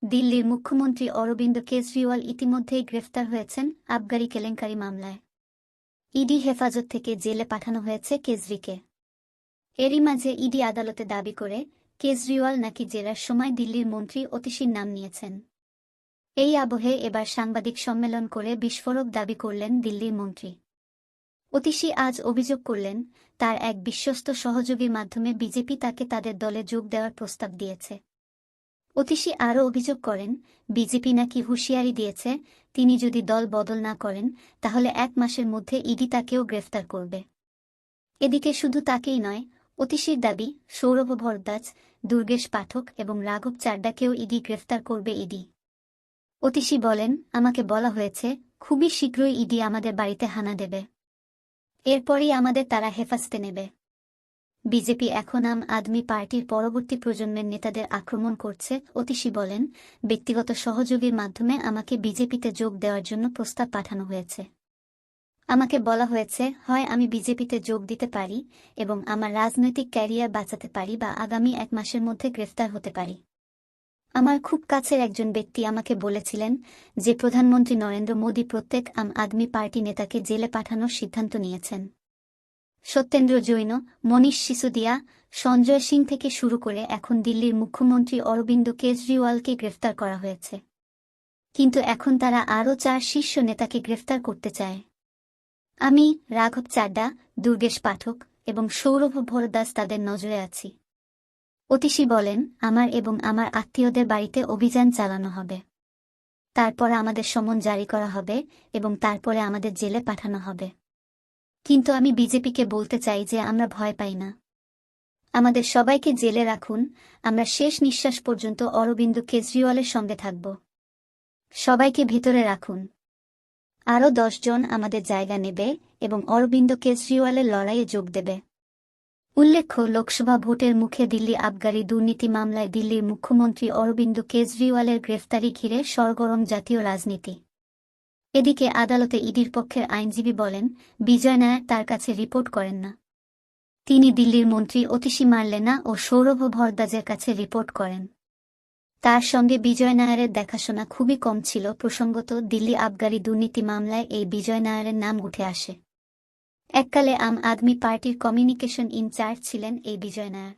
দিল্লির মুখ্যমন্ত্রী অরবিন্দ কেজরিওয়াল ইতিমধ্যেই গ্রেফতার হয়েছেন আবগারি কেলেঙ্কারি মামলায়। ইডি হেফাজত থেকে জেলে পাঠানো হয়েছে কেজরিকে। এরই মাঝে ইডি আদালতে দাবি করে কেজরিওয়াল নাকি জেরার সময় দিল্লির মন্ত্রী অতীশীর নাম নিয়েছেন। এই আবহে এবার সাংবাদিক সম্মেলন করে বিস্ফোরক দাবি করলেন দিল্লির মন্ত্রী। অতীশী আজ অভিযোগ করলেন, তার এক বিশ্বস্ত সহযোগীর মাধ্যমে বিজেপি তাকে তাদের দলে যোগ দেওয়ার প্রস্তাব দিয়েছে। অতীশী আরও অভিযোগ করেন, বিজেপি নাকি হুঁশিয়ারি দিয়েছে, তিনি যদি দল বদল না করেন তাহলে 1 মাসের মধ্যে ইডি তাকেও গ্রেফতার করবে। এদিকে শুধু তাকেই নয়, অতীশীর দাবি সৌরভ ভরদ্বাজ, দুর্গেশ পাঠক এবং রাঘব চাড্ডাকেও ইডি গ্রেফতার করবে। অতীশী বলেন, আমাকে বলা হয়েছে খুবই শীঘ্রই ইডি আমাদের বাড়িতে হানা দেবে, এরপরই আমাদের তারা হেফাজতে নেবে। বিজেপি এখন আম আদমি পার্টির পরবর্তী প্রজন্মের নেতাদের আক্রমণ করছে। অতীশী বলেন, ব্যক্তিগত সহযোগীর মাধ্যমে আমাকে বিজেপিতে যোগ দেওয়ার জন্য প্রস্তাব পাঠানো হয়েছে। আমাকে বলা হয়েছে হয় আমি বিজেপিতে যোগ দিতে পারি এবং আমার রাজনৈতিক ক্যারিয়ার বাঁচাতে পারি, বা আগামী 1 মাসের মধ্যে গ্রেফতার হতে পারি। আমার খুব কাছের একজন ব্যক্তি আমাকে বলেছিলেন যে প্রধানমন্ত্রী নরেন্দ্র মোদী প্রত্যেক আম আদমি পার্টি নেতাকে জেলে পাঠানোর সিদ্ধান্ত নিয়েছেন। সত্যেন্দ্র জৈন, মনীষ সিসোদিয়া, সঞ্জয় সিং থেকে শুরু করে এখন দিল্লির মুখ্যমন্ত্রী অরবিন্দ কেজরিওয়ালকে গ্রেফতার করা হয়েছে। কিন্তু এখন তারা আরও 4 শীর্ষ নেতাকে গ্রেফতার করতে চায়। আমি, রাঘব চাড্ডা, দুর্গেশ পাঠক এবং সৌরভ ভরদ্বাজ তাদের নজরে আছি। অতীশী বলেন, আমার এবং আমার আত্মীয়দের বাড়িতে অভিযান চালানো হবে। তারপর আমাদের সমন জারি করা হবে এবং তারপরে আমাদের জেলে পাঠানো হবে। কিন্তু আমি বিজেপিকে বলতে চাই যে আমরা ভয় পাই না। আমাদের সবাইকে জেলে রাখুন, আমরা শেষ নিঃশ্বাস পর্যন্ত অরবিন্দ কেজরিওয়ালের সঙ্গে থাকব। সবাইকে ভিতরে রাখুন। আরও 10 জন আমাদের জায়গা নেবে এবং অরবিন্দ কেজরিওয়ালের লড়াইয়ে যোগ দেবে। উল্লেখ্য, লোকসভা ভোটের মুখে দিল্লি আবগারি দুর্নীতি মামলায় দিল্লির মুখ্যমন্ত্রী অরবিন্দ কেজরিওয়ালের গ্রেফতারি ঘিরে সরগরম জাতীয় রাজনীতি। এদিকে আদালতে ইডির পক্ষের আইনজীবী বলেন, বিজয় নায়ার তার কাছে রিপোর্ট করেন না। তিনি দিল্লির মন্ত্রী অতীশী মারলেনা ও সৌরভ ভরদ্বাজের কাছে রিপোর্ট করেন। তার সঙ্গে বিজয় নায়ারের দেখাশোনা খুবই কম ছিল। প্রসঙ্গত, দিল্লি আবগারি দুর্নীতি মামলায় এই বিজয় নায়ারের নাম উঠে আসে। এককালে আম আদমি পার্টির কমিউনিকেশন ইনচার্জ ছিলেন এই বিজয় নায়ার।